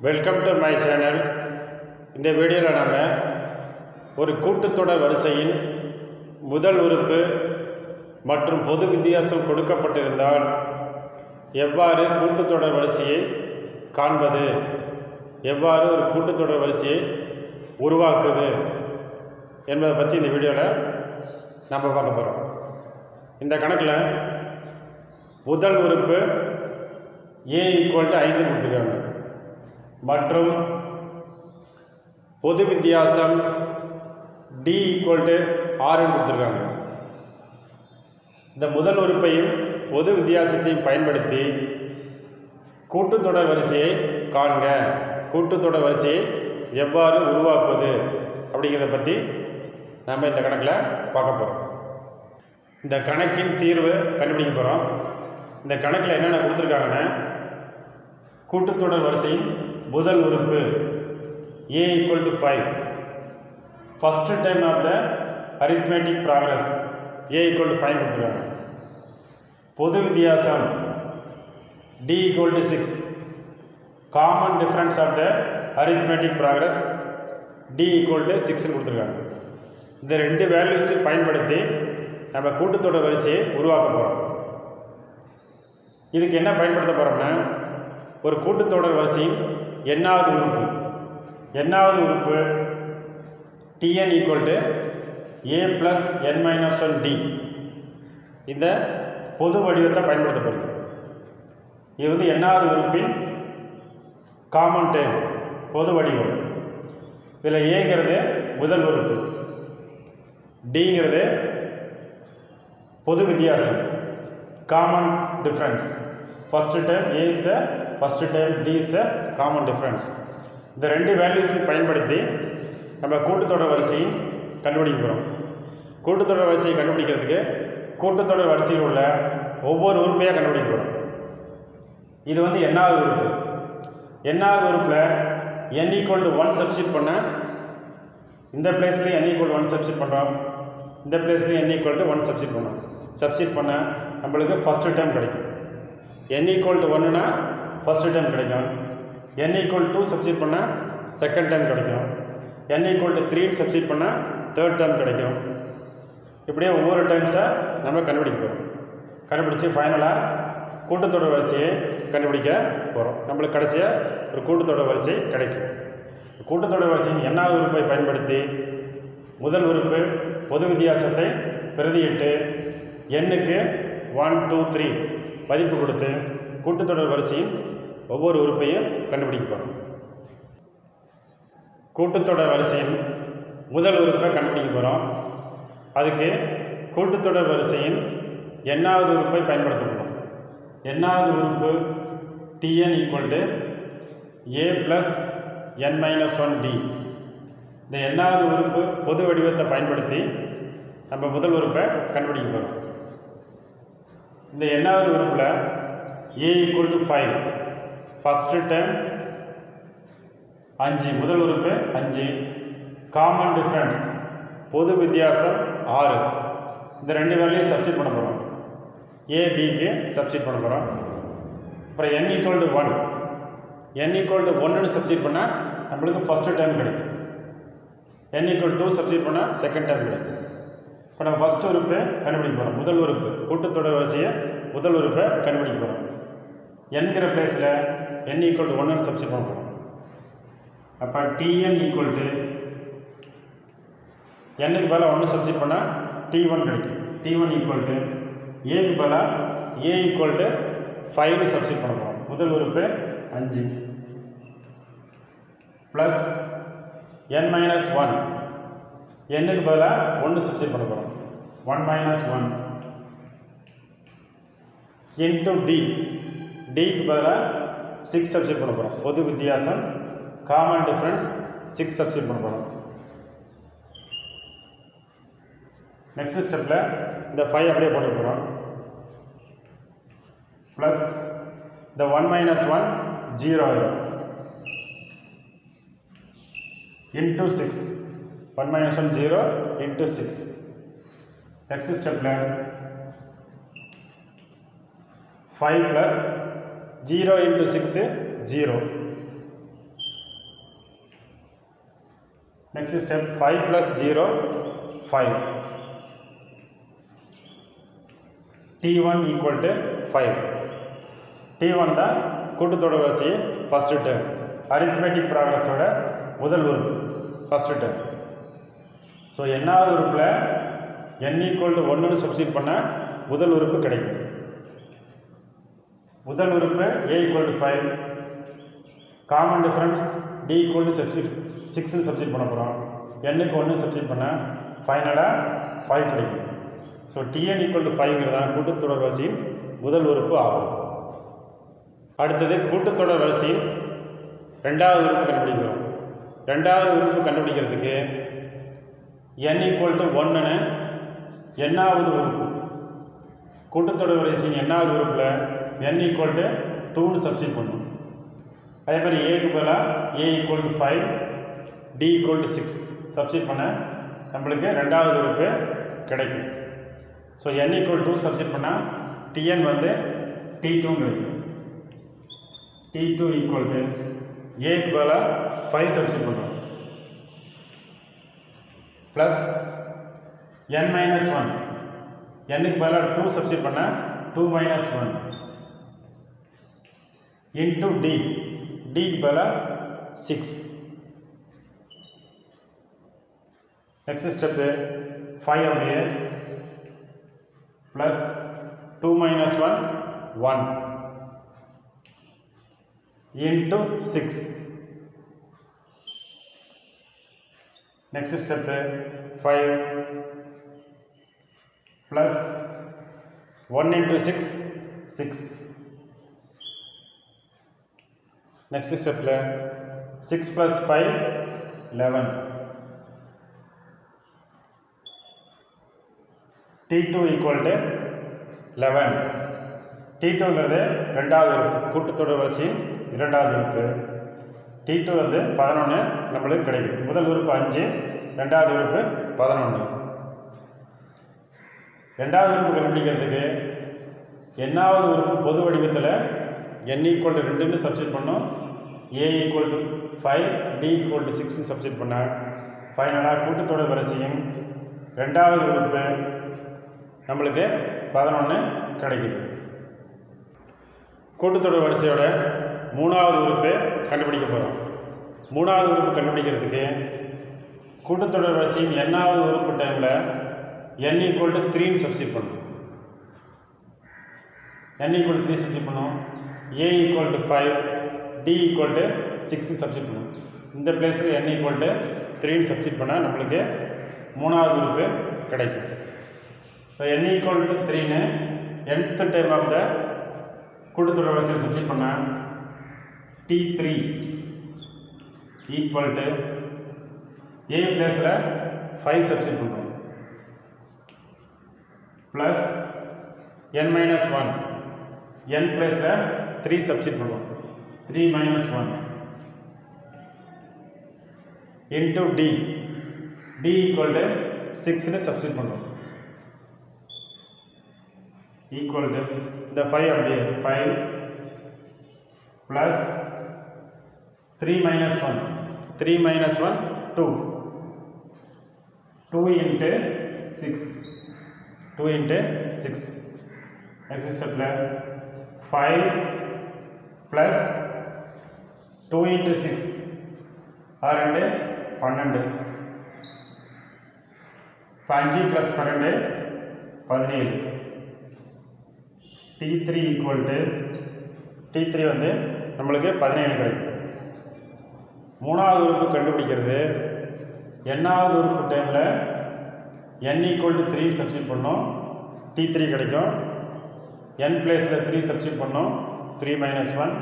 Welcome to my channel. இந்த வீடியோவில் நாம் ஒரு கூட்டுத்தொடர் வரிசையின் முதல் உறுப்பு மற்றும் பொது வித்தியாசம் கொடுக்கப்பட்டிருந்தால் எவ்வாறு கூட்டுத்தொடர் வரிசையை காண்பது, எவ்வாறு ஒரு கூட்டுத்தொடர் வரிசையை உருவாக்குது என்பதை பற்றி இந்த வீடியோவில் நம்ம பார்க்க போகிறோம். இந்த கணக்கில் முதல் உறுப்பு a = 5 கொடுத்துருக்காங்க மற்றும் பொது வித்தியாசம் d = 6 கொடுத்துருக்காங்க. இந்த முதல் உறுப்பையும் பொது வித்தியாசத்தையும் பயன்படுத்தி கூட்டுத்தொடர் வரிசையை காண்க, கூட்டுத்தொடர் வரிசையை எவ்வாறு உருவாக்குவது அப்படிங்கிறத பற்றி நாம் இந்த கணக்கில் பார்க்க போகிறோம். இந்த கணக்கின் தீர்வு கண்டுபிடிக்க போகிறோம். இந்த கணக்கில் என்னென்ன கொடுத்துருக்காங்கன்னா, கூட்டுத்தொடர் வரிசையின் முதல் உறுப்பு a = 5, first time of the arithmetic progress a = 5 கொடுத்துருக்காங்க. பொது வித்தியாசம் d = 6, common difference of the arithmetic progress d = 6 கொடுத்துருக்காங்க. இந்த ரெண்டு வேல்யூஸை பயன்படுத்தி நம்ம கூட்டுத்தொடர் வரிசையை உருவாக்க போகிறோம். இதுக்கு என்ன பயன்படுத்த போகிறோம்னா, ஒரு கூட்டுத்தொடர் வரிசையின் எண்ணாவது உறுப்பு tn = a + n - 1d, இந்த பொது வடிவத்தை பயன்படுத்தப்படுது. இது வந்து எண்ணாவது உறுப்பின் காமன் டேர்ம், பொது வடிவம். இதில் ஏங்கிறது முதல் உறுப்பு, டிங்கிறது பொது வித்தியாசம், common difference. First time a is the first term, d is the common difference. இந்த ரெண்டு வேல்யூஸையும் பயன்படுத்தி நம்ம கூட்டுத்தொடர் வரிசையை கண்டுபிடிக்க போகிறோம். கூட்டுத்தொடர் வரிசையை கண்டுபிடிக்கிறதுக்கு கூட்டுத்தொடர் வரிசையில் உள்ள ஒவ்வொரு உறுப்பையாக கண்டுபிடிக்க போகிறோம். இது வந்து எண்ணாவது உறுப்பு. எண்ணாவது உறுப்பில் n = 1 சப்ஸ்டிட் பண்ண, இந்த பிளேஸ்லேயும் n = 1 சப்ஸ்டிட் பண்ணுறோம், இந்த பிளேஸ்லேயும் n = 1 சப்ஸ்டிட் பண்ணுறோம். சப்ஸ்டிட் பண்ண நம்மளுக்கு ஃபஸ்ட்டு டைம் கிடைக்கும். n = 1னா ஃபஸ்ட்டு டைம் கிடைக்கும். n = 2 சப்ஸ்டிட் பண்ணால் செகண்ட் டைம் கிடைக்கும். n = 3 சப்ஸ்டிட் பண்ணால் தேர்ட் டைம் கிடைக்கும். இப்படியே ஒவ்வொரு டைம்ஸாக நம்ம கண்டுபிடிக்க போகிறோம். கண்டுபிடிச்சி ஃபைனலாக கூட்டுத்தொடர் வரிசையை கண்டுபிடிக்க போகிறோம். நம்மளுக்கு கடைசியாக ஒரு கூட்டுத்தொடர் வரிசை கிடைக்கும். கூட்டுத்தொடர் வரிசையின் எண்ணாவது உறுப்பை பயன்படுத்தி முதல் உறுப்பு பொது வித்தியாசத்தை பிரதியிட்டு எண்ணுக்கு 1 2 3 மதிப்பு கொடுத்து கூட்டுத்தொடர் வரிசையின் ஒவ்வொரு உறுப்பையும் கண்டுபிடிக்க போகிறோம். கூட்டுத்தொடர் வரிசையின் முதல் உறுப்பை கண்டுபிடிக்க போகிறோம். அதுக்கு கூட்டுத்தொடர் வரிசையின் எண்ணாவது உறுப்பை பயன்படுத்த போகிறோம். எண்ணாவது உறுப்பு tn = a + n - 1d. இந்த எண்ணாவது உறுப்பு பொது வடிவத்தை பயன்படுத்தி நம்ம முதல் உறுப்பை கண்டுபிடிக்க போகிறோம். இந்த எண்ணாவது உறுப்பில் a = 5, ஃபஸ்ட்டு டைம் 5, முதல் உறுப்பு 5, காமன் டிஃப்ரென்ஸ் பொது வித்தியாசம் 6. இந்த ரெண்டு வேலையும் சப்ஸ்டிட் பண்ண போகிறோம். a bக்கு சப்ஸ்டிட் பண்ண போகிறோம். அப்புறம் n = 1, n = 1ன்னு சப்ஸ்டிட் பண்ணால் நம்மளுக்கு ஃபஸ்ட்டு டைம் கிடைக்கும். n = 2 சப்ஸ்டிட் பண்ணால் செகண்ட் டைம் கிடைக்கும். இப்போ நம்ம ஃபஸ்ட்டு உறுப்பை கண்டுபிடிக்க போகிறோம். முதல் உறுப்பு கூட்டுத்தொடர் வரிசையை முதல் உறுப்பை கண்டுபிடிக்க போகிறோம். என்கிற பிளேஸில் n = 1ன்னு சப்ஸ்டிட் பண்ண போகிறோம். அப்போ tn = n-க்கு பதிலாக 1 சப்ஸ்டிட் பண்ணால் t1 கிடைக்கும். t1 = a-க்கு பதிலாக a = 5ன்னு சப்ஸ்டிட் பண்ண போகிறோம். முதல் உறுப்பு 5 ப்ளஸ் n - 1, n-க்கு பதிலாக 1 சப்ஸ்டிட் பண்ண போகிறோம். 1 - 1 இன்ட்டு டிக்கு பதிலாக 6 சப்ஸ்டிட் பண்ண போகிறோம். பொது வித்தியாசம் காமன் டிஃப்ரென்ஸ் 6 சப்ஸ்டிட் பண்ண போகிறோம். நெக்ஸ்ட் ஸ்டெப்பில் இந்த 5 அப்படியே போட்டு போகிறோம். ப்ளஸ் இந்த 1 - 1 0 ஆகிடும். Into 6, 1 - 1 0 into 6. நெக்ஸ்ட் ஸ்டெப்பில் 5 + 0 × 6 0 நெக்ஸ்ட் ஸ்டெப் 5 + 0 5. T1 = 5. T1 தான் கூட்டுத்தொடர் வரிசை ஃபர்ஸ்ட் டேர்ம், அரித்மெட்டிக் ப்ராக்ரஸோட முதல் உறுப்பு ஃபர்ஸ்ட் டேர்ம். ஸோ என்னாவது உறுப்பில் n = 1ன்னு சப்ஸ்டிட் பண்ணால் முதல் உறுப்பு கிடைக்கும். முதல் உறுப்பு a = 5, காமன் டிஃபரன்ஸ் d = 6ன்னு சப்ஸ்டிட் பண்ண போகிறோம். n-க்கு 1 சப்ஸ்டிட் பண்ணால் ஃபைனலாக 5 கிடைக்கும். ஸோ Tn = 5ங்கிறது தான் கூட்டுத்தொடர் வரிசையின் முதல் உறுப்பு ஆகும். அடுத்தது கூட்டுத்தொடர் வரிசையின் ரெண்டாவது உறுப்பு கண்டுபிடிக்கிறோம். ரெண்டாவது உறுப்பு கண்டுபிடிக்கிறதுக்கு n = 1ன்னு எண்ணாவது உறுப்பு, கூட்டுத்தொடர் வரிசையின் எண்ணாவது உறுப்பில் n = 2ன்னு சப்ஸ்டிட் பண்ணும். அதே மாதிரி ஏக்கு பதிலாக a = 5, d = 6 சப்ஸ்டிட் பண்ண நம்மளுக்கு ரெண்டாவது உறுப்பு கிடைக்கும். ஸோ n = 2 சப்ஸ்டிட் பண்ணால் Tn வந்து T2 கிடைக்கும். T2 = a க்கு பதிலாக 5 சப்ஸ்டிட் பண்ணுறோம் ப்ளஸ் n - 1, n-க்கு பதிலாக 2 சப்ஸ்டிட் பண்ணால் 2 - 1 இன்ட்டு d, d-க்கு பதிலாக 6. நெக்ஸ்ட் ஸ்டெப்பு 5 அப்படியே plus 2 - 1 1 into 6. Next step 5 plus 1 × 6 6. Next ஸ்டெப்பில் 6 + 5 11. T2 = 11. T2ங்கிறது ரெண்டாவது உறுப்பு, கூட்டுத்தொடர் வரிசையின் இரண்டாவது உறுப்பு. T2 வந்து 11 நம்மளுக்கு கிடைக்கும். முதல் உறுப்பு 5, ரெண்டாவது உறுப்பு 11. ரெண்டாவது உறுப்பு கண்டுபிடிக்கிறதுக்கு எண்ணாவது உறுப்பு பொது வடிவத்தில் n = 2ன்னு சப்ஸ்டிட் பண்ணோம், a = 5, d = 6ன்னு சப்ஸ்டிட் பண்ணால் ஃபைனலாக கூட்டுத்தொடர் வரிசையின் ரெண்டாவது உறுப்பு நம்மளுக்கு 11 கிடைக்குது. கூட்டுத்தொடர் வரிசையோட மூணாவது உறுப்பு கண்டுபிடிக்க போகிறோம். மூணாவது உறுப்பு கண்டுபிடிக்கிறதுக்கு கூட்டுத்தொடர் வரிசையின் எண்ணாவது உறுப்பு டைமில் n = 3ன்னு சப்ஸ்டிட் பண்ணணும். n = 3 சப்ஸ்டிட் பண்ணோம், a = 5, d = 6 சப்ஸ்டிட் பண்ணணும். இந்த பிளேஸில் n = 3ன்னு சப்ஸ்டிட் பண்ணால் நம்மளுக்கு மூணாவது உறுப்பு கிடைக்கும். ஸோ n = 3ன்னு nth டைம் ஆஃப் த கூட்டுத்தொடர் வரிசையை சப்ஸ்டிட் பண்ணால் T3 = a பிளேஸில் 5 சப்ஸ்டிட் பண்ணுறோம் ப்ளஸ் n - 1, n பிளேஸில் 3 சப்ஸ்டிட் பண்ணுறோம் 3 - 1 இன்ட்டு d, d = 6ன்னு சப்ஸ்டிட் பண்ணுறோம் ஈக்குவல் டு இந்த 5 அப்படியே 5 ப்ளஸ் 3 - 1, 3 - 1 2, 2 × 6, 2 × 6. நெக்ஸ்ட் ஸ்டெப்பில் 5 ப்ளஸ் 2 × 6 12, 5 + 12 17. T3 வந்து நம்மளுக்கு 17 கிடைக்கும். மூணாவது உறுப்பு கண்டுபிடிக்கிறது எண்ணாவது உறுப்பு டைமில் n = 3 சப்ஸ்டிட் பண்ணோம், T3 கிடைக்கும். n பிளேஸில் 3 சப்ஸ்டிட் பண்ணோம் 3 - 1,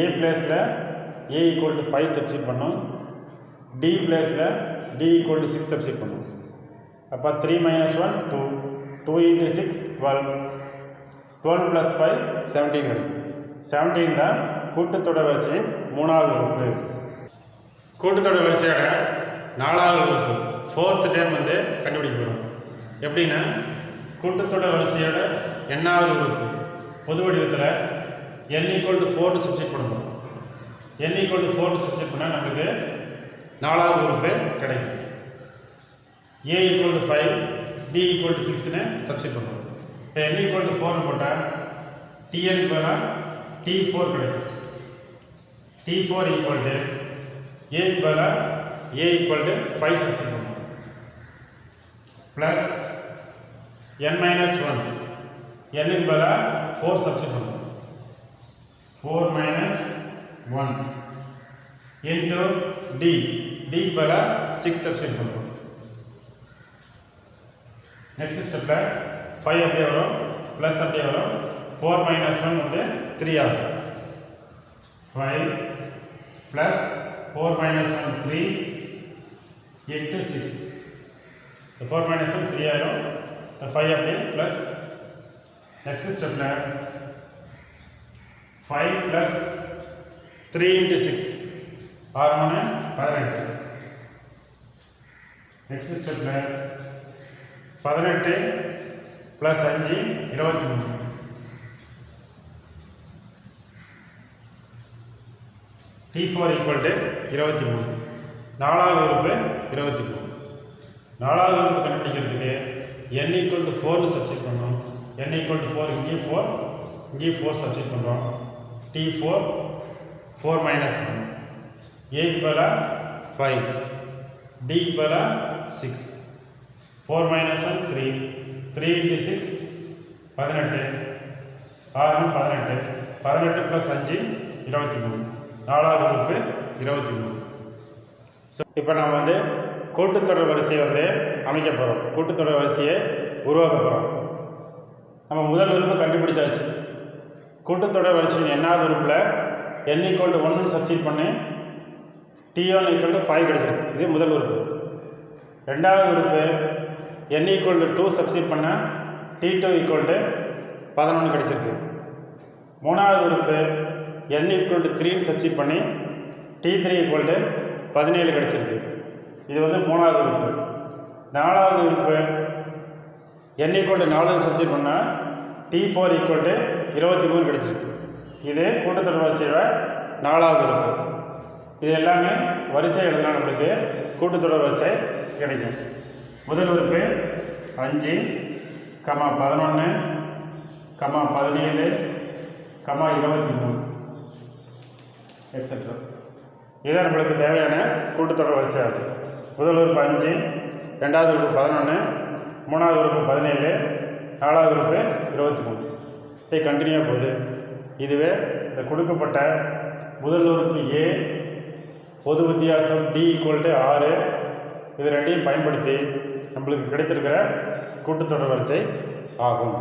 a பிளேஸில் a = 5 சப்ஸ்டிட் பண்ணோம், d பிளேஸில் d = 6 சப்ஸ்டிட் பண்ணோம். அப்போ 3 - 1 2, 2 × 6 12, 12 + 5 17 கிடைக்கும். 17 தான் கூட்டுத்தொடர் வரிசையின் மூணாவது உறுப்பு. கூட்டுத்தொடர் வரிசையோட நாலாவது உறுப்பு 4th டைம் வந்து கண்டுபிடிக்க போகிறோம். எப்படின்னா கூட்டுத்தொடர் வரிசையோட எண்ணாவது உறுப்பு பொது வடிவத்தில் n = 4 சப்ஸ்டிட் பண்ணுறோம். n = 4 சப்ஸ்டிட் பண்ணால் நம்மளுக்கு நாலாவது உறுப்பு கிடைக்கும். a = 5 d = 6ன்னு சப்ஸ்டிட் பண்ணுவோம். இப்போ n = 4 போட்டால் tn பதிலாக t4 கிடைக்கும். t4 = a பதிலாக a = 5 சப்ஸ்டிட் பண்ணுவோம். ப்ளஸ் n - 1 n க்கு பதிலாக 4 சப்ஸ்டிட் பண்ணுவோம். 4 - 1 into d க்கு பதிலாக 6 சப்ஸ்டிட் பண்ணுவோம். நெக்ஸ்ட் ஸ்டெப்பில் 5 அப்படியே வரும், ப்ளஸ் அப்படியே வரும். 4 - 1 வந்து 3 ஆகும். 5 ப்ளஸ் 4 - 1 3 into 6. 4 - 1 3 ஆயிரும். 5 அப்படியே ப்ளஸ். நெக்ஸ்ட் ஸ்டெப்பில் 5 ப்ளஸ் 3 into 6 6 - 18. நெக்ஸ்ட் ஸ்டெப்பில் 18 ப்ளஸ் 5 23. t4 = 23. நாலாவது உறுப்பு 23. நாலாவது உறுப்பு கண்டுபிடிக்கிறதுக்கு n = 4 சப்ஸ்டிட் பண்ணோம். n = 4 இங்கே 4 இங்கே 4 சப்ஸ்டிட் பண்ணுறோம். t4 4 - 1 a க்கு பதிலாக 5 d க்கு பதிலாக 6. 4 - 1 3 3 into 6 18 6 - 18 18 ப்ளஸ் 5 23. நாலாவது உறுப்பு 23. ஸோ இப்போ நாம் வந்து கூட்டுத்தொடர் வரிசையை வந்து அமைக்க போகிறோம். கூட்டுத்தொடர் வரிசையை உருவாக்க போகிறோம். நம்ம முதல் உறுப்பு கண்டுபிடிச்சாச்சு. கூட்டுத்தொடர் வரிசையின் எண்ணாவது உறுப்பில் n = 1 சப்ஸ்டிட் பண்ணி t1 = 5 கிடைச்சிருக்கு. இது முதல் உறுப்பு. ரெண்டாவது உறுப்பு n = 2 சப்ஸ்டிட் பண்ண t2 = 11 கிடைச்சிருக்கு. மூணாவது உறுப்பு n = 3 சப்ஸ்டிட் பண்ணி t3 = 17 கிடைச்சிருக்கு. இது வந்து மூணாவது உறுப்பு. நாலாவது உறுப்பு n = 4 சப்ஸ்டிட் பண்ணால் t4 = 23 கிடைச்சிருக்கு. இது கூட்டுத்தொடர் வரிசையோட நாலாவது உறுப்பு. இது எல்லாமே வரிசை எழுதினா நம்மளுக்கு கூட்டுத்தொடர் வரிசை கிடைக்கும். முதல் உறுப்பு 5, 11, 17, 23 எக்ஸெட்ரா. இதுதான் நம்மளுக்கு தேவையான கூட்டுத்தொடர் வரிசையாகும். முதல் உறுப்பு 5, ரெண்டாவது உறுப்பு 11, மூணாவது உறுப்பு 17, நாலாவது உறுப்பு 23. இது கண்டினியூவாக போகுது. இதுவே இந்த கொடுக்கப்பட்ட முதல் உறுப்பு a, பொது வித்தியாசம் d = 6, இது ரெண்டையும் பயன்படுத்தி நம்மளுக்கு கிடைத்திருக்கிற கூட்டுத்தொடர் வரிசை ஆகும்.